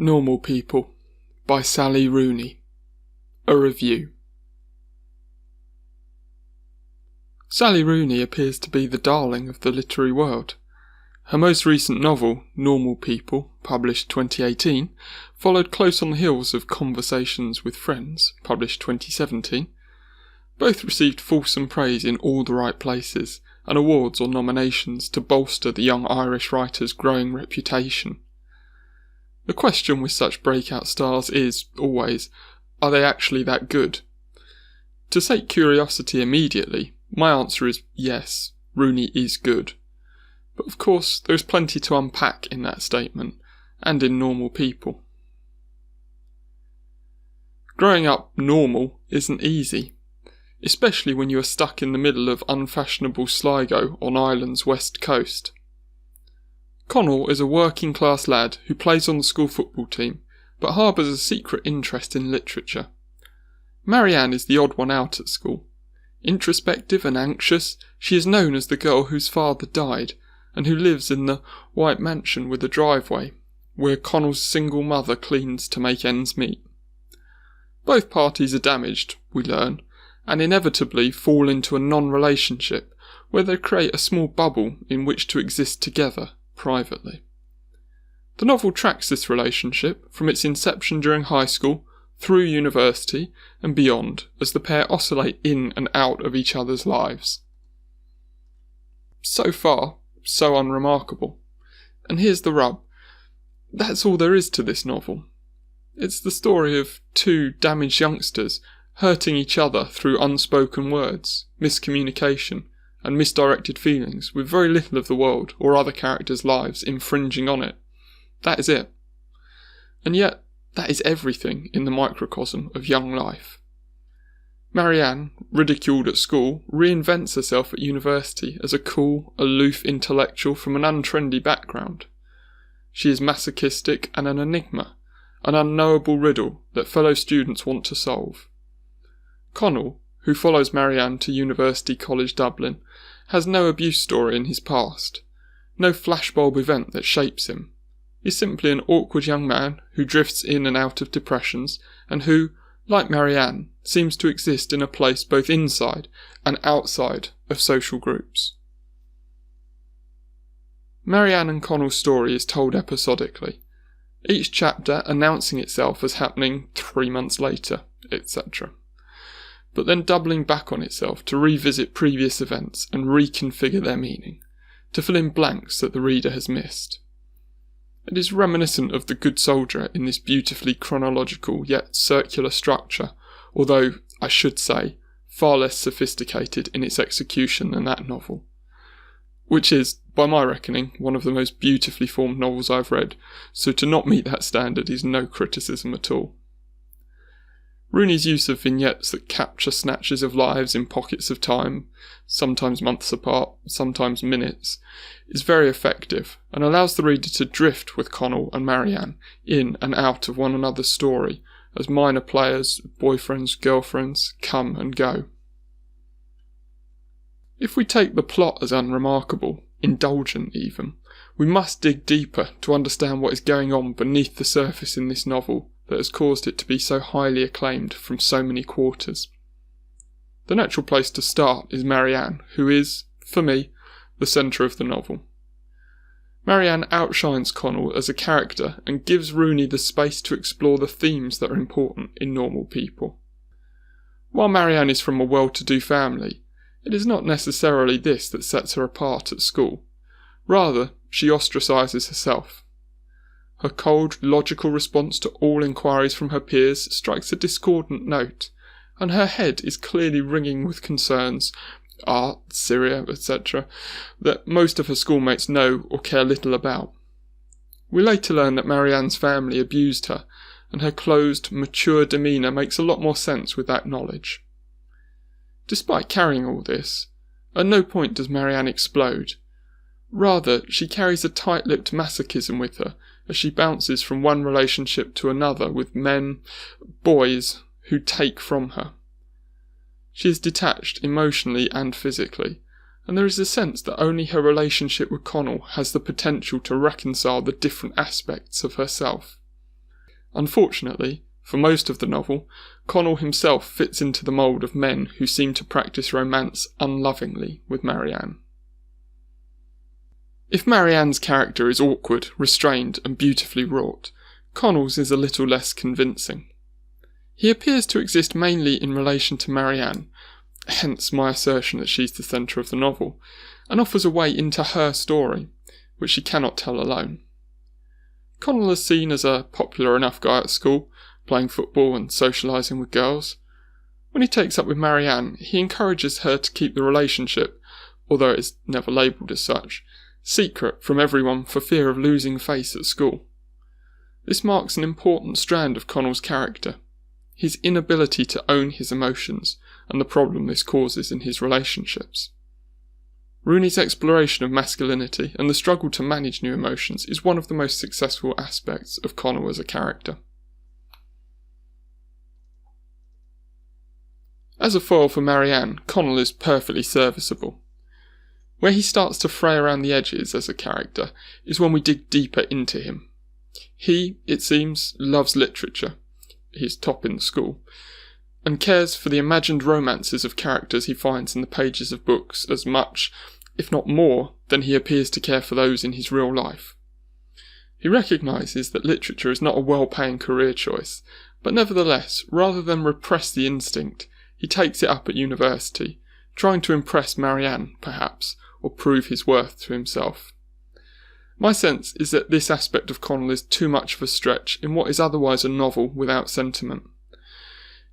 Normal People by Sally Rooney. A review. Sally Rooney appears to be the darling of the literary world. Her most recent novel, Normal People, published 2018, followed close on the heels of Conversations with Friends, published 2017. Both received fulsome praise in all the right places, and awards or nominations to bolster the young Irish writer's growing reputation. The question with such breakout stars is, always, are they actually that good? To sate curiosity immediately, my answer is yes, Rooney is good. But of course, there is plenty to unpack in that statement, and in Normal People. Growing up normal isn't easy, especially when you are stuck in the middle of unfashionable Sligo on Ireland's west coast. Connell is a working-class lad who plays on the school football team, but harbours a secret interest in literature. Marianne is the odd one out at school. Introspective and anxious, she is known as the girl whose father died, and who lives in the white mansion with a driveway, where Connell's single mother cleans to make ends meet. Both parties are damaged, we learn, and inevitably fall into a non-relationship, where they create a small bubble in which to exist together, privately. The novel tracks this relationship from its inception during high school, through university, and beyond, as the pair oscillate in and out of each other's lives. So far, so unremarkable. And here's the rub. That's all there is to this novel. It's the story of two damaged youngsters hurting each other through unspoken words, miscommunication, and misdirected feelings, with very little of the world or other characters' lives infringing on it. That is it. And yet, that is everything in the microcosm of young life. Marianne, ridiculed at school, reinvents herself at university as a cool, aloof intellectual from an untrendy background. She is masochistic and an enigma, an unknowable riddle that fellow students want to solve. Connell, who follows Marianne to University College Dublin, has no abuse story in his past, no flashbulb event that shapes him. He's simply an awkward young man who drifts in and out of depressions, and who, like Marianne, seems to exist in a place both inside and outside of social groups. Marianne and Connell's story is told episodically, each chapter announcing itself as happening 3 months later, etc., but then doubling back on itself to revisit previous events and reconfigure their meaning, to fill in blanks that the reader has missed. It is reminiscent of The Good Soldier in this beautifully chronological yet circular structure, although, I should say, far less sophisticated in its execution than that novel, which is, by my reckoning, one of the most beautifully formed novels I've read, so to not meet that standard is no criticism at all. Rooney's use of vignettes that capture snatches of lives in pockets of time, sometimes months apart, sometimes minutes, is very effective and allows the reader to drift with Connell and Marianne in and out of one another's story as minor players, boyfriends, girlfriends come and go. If we take the plot as unremarkable, indulgent even, we must dig deeper to understand what is going on beneath the surface in this novel that has caused it to be so highly acclaimed from so many quarters. The natural place to start is Marianne, who is, for me, the centre of the novel. Marianne outshines Connell as a character and gives Rooney the space to explore the themes that are important in Normal People. While Marianne is from a well-to-do family, it is not necessarily this that sets her apart at school. Rather, she ostracises herself. Her cold, logical response to all inquiries from her peers strikes a discordant note, and her head is clearly ringing with concerns, art, Syria, etc., that most of her schoolmates know or care little about. We later learn that Marianne's family abused her, and her closed, mature demeanour makes a lot more sense with that knowledge. Despite carrying all this, at no point does Marianne explode. Rather, she carries a tight-lipped masochism with her, as she bounces from one relationship to another with boys, who take from her. She is detached emotionally and physically, and there is a sense that only her relationship with Connell has the potential to reconcile the different aspects of herself. Unfortunately, for most of the novel, Connell himself fits into the mould of men who seem to practice romance unlovingly with Marianne. If Marianne's character is awkward, restrained, and beautifully wrought, Connell's is a little less convincing. He appears to exist mainly in relation to Marianne, hence my assertion that she's the centre of the novel, and offers a way into her story, which she cannot tell alone. Connell is seen as a popular enough guy at school, playing football and socialising with girls. When he takes up with Marianne, he encourages her to keep the relationship, although it is never labelled as such, secret from everyone for fear of losing face at school. This marks an important strand of Connell's character, his inability to own his emotions and the problem this causes in his relationships. Rooney's exploration of masculinity and the struggle to manage new emotions is one of the most successful aspects of Connell as a character. As a foil for Marianne, Connell is perfectly serviceable. Where he starts to fray around the edges as a character is when we dig deeper into him. He, it seems, loves literature, he's top in the school, and cares for the imagined romances of characters he finds in the pages of books as much, if not more, than he appears to care for those in his real life. He recognises that literature is not a well-paying career choice, but nevertheless, rather than repress the instinct, he takes it up at university, trying to impress Marianne, perhaps, or prove his worth to himself. My sense is that this aspect of Connell is too much of a stretch in what is otherwise a novel without sentiment.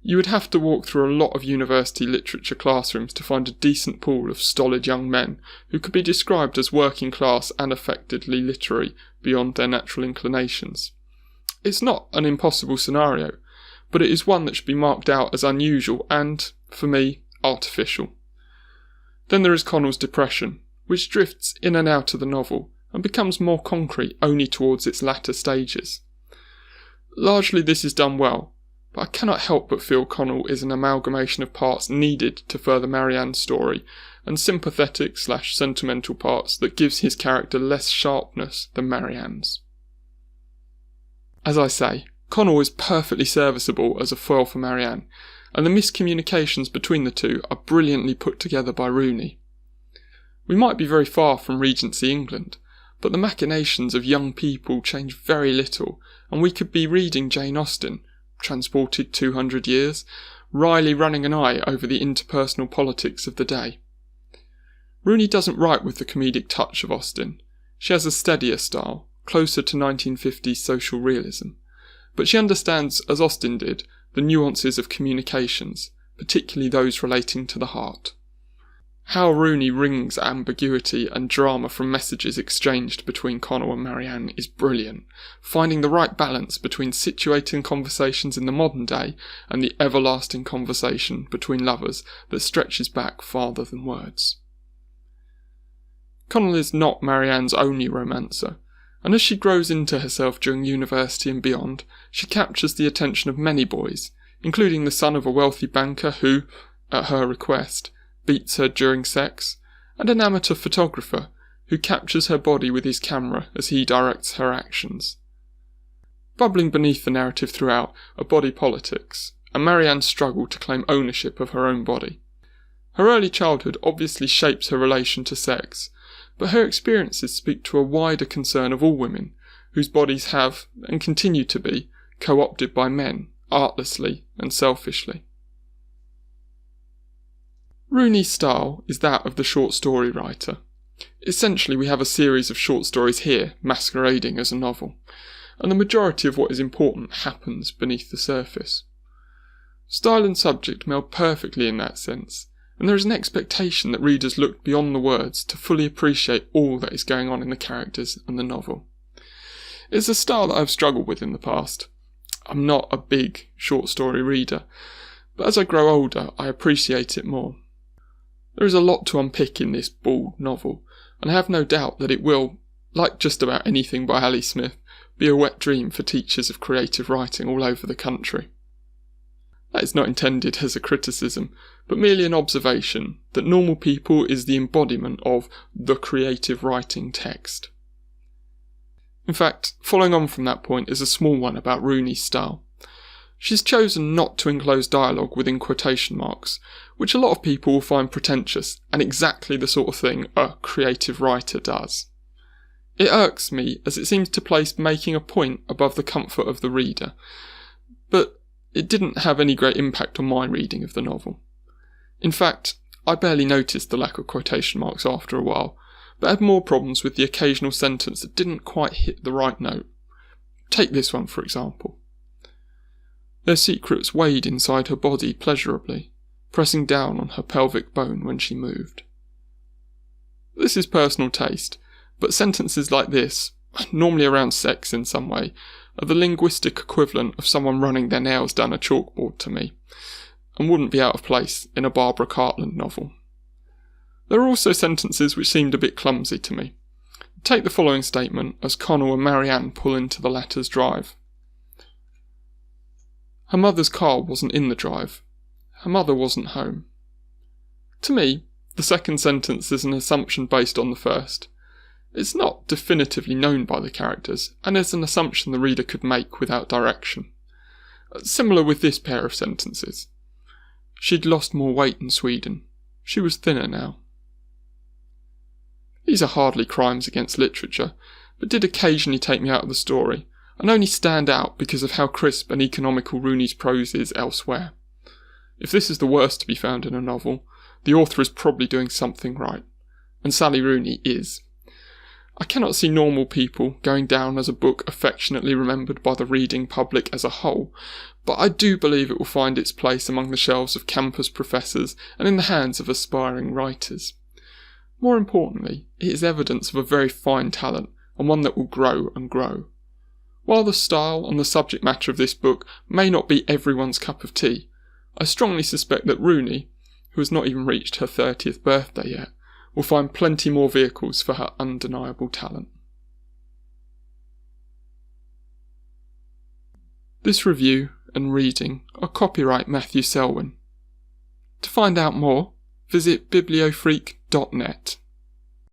You would have to walk through a lot of university literature classrooms to find a decent pool of stolid young men who could be described as working class and affectedly literary beyond their natural inclinations. It's not an impossible scenario, but it is one that should be marked out as unusual and, for me, artificial. Then there is Connell's depression, which drifts in and out of the novel and becomes more concrete only towards its latter stages. Largely this is done well, but I cannot help but feel Connell is an amalgamation of parts needed to further Marianne's story and sympathetic/sentimental parts that gives his character less sharpness than Marianne's. As I say, Connell is perfectly serviceable as a foil for Marianne, and the miscommunications between the two are brilliantly put together by Rooney. We might be very far from Regency England, but the machinations of young people change very little, and we could be reading Jane Austen, transported 200 years, wryly running an eye over the interpersonal politics of the day. Rooney doesn't write with the comedic touch of Austen. She has a steadier style, closer to 1950s social realism, but she understands, as Austen did, the nuances of communications, particularly those relating to the heart. How Rooney wrings ambiguity and drama from messages exchanged between Connell and Marianne is brilliant, finding the right balance between situating conversations in the modern day and the everlasting conversation between lovers that stretches back farther than words. Connell is not Marianne's only romancer, and as she grows into herself during university and beyond, she captures the attention of many boys, including the son of a wealthy banker who, at her request, beats her during sex, and an amateur photographer who captures her body with his camera as he directs her actions. Bubbling beneath the narrative throughout are body politics, and Marianne's struggle to claim ownership of her own body. Her early childhood obviously shapes her relation to sex, but her experiences speak to a wider concern of all women, whose bodies have, and continue to be, co-opted by men, artlessly and selfishly. Rooney's style is that of the short story writer. Essentially we have a series of short stories here, masquerading as a novel, and the majority of what is important happens beneath the surface. Style and subject meld perfectly in that sense, and there is an expectation that readers look beyond the words to fully appreciate all that is going on in the characters and the novel. It's a style that I've struggled with in the past. I'm not a big short story reader, but as I grow older I appreciate it more. There is a lot to unpick in this bald novel, and I have no doubt that it will, like just about anything by Ali Smith, be a wet dream for teachers of creative writing all over the country. That is not intended as a criticism, but merely an observation that Normal People is the embodiment of the creative writing text. In fact, following on from that point is a small one about Rooney's style. She's chosen not to enclose dialogue within quotation marks, which a lot of people will find pretentious and exactly the sort of thing a creative writer does. It irks me as it seems to place making a point above the comfort of the reader, but it didn't have any great impact on my reading of the novel. In fact, I barely noticed the lack of quotation marks after a while, but had more problems with the occasional sentence that didn't quite hit the right note. Take this one for example. Their secrets weighed inside her body pleasurably, pressing down on her pelvic bone when she moved. This is personal taste, but sentences like this, normally around sex in some way, are the linguistic equivalent of someone running their nails down a chalkboard to me, and wouldn't be out of place in a Barbara Cartland novel. There are also sentences which seemed a bit clumsy to me. Take the following statement as Connell and Marianne pull into the latter's drive. Her mother's car wasn't in the drive. Her mother wasn't home. To me, the second sentence is an assumption based on the first. It's not definitively known by the characters, and is an assumption the reader could make without direction. Similar with this pair of sentences. She'd lost more weight in Sweden. She was thinner now. These are hardly crimes against literature, but did occasionally take me out of the story, and only stand out because of how crisp and economical Rooney's prose is elsewhere. If this is the worst to be found in a novel, the author is probably doing something right, and Sally Rooney is. I cannot see Normal People going down as a book affectionately remembered by the reading public as a whole, but I do believe it will find its place among the shelves of campus professors and in the hands of aspiring writers. More importantly, it is evidence of a very fine talent, and one that will grow and grow. While the style and the subject matter of this book may not be everyone's cup of tea, I strongly suspect that Rooney, who has not even reached her 30th birthday yet, will find plenty more vehicles for her undeniable talent. This review and reading are copyright Matthew Selwyn. To find out more, visit bibliofreak.net.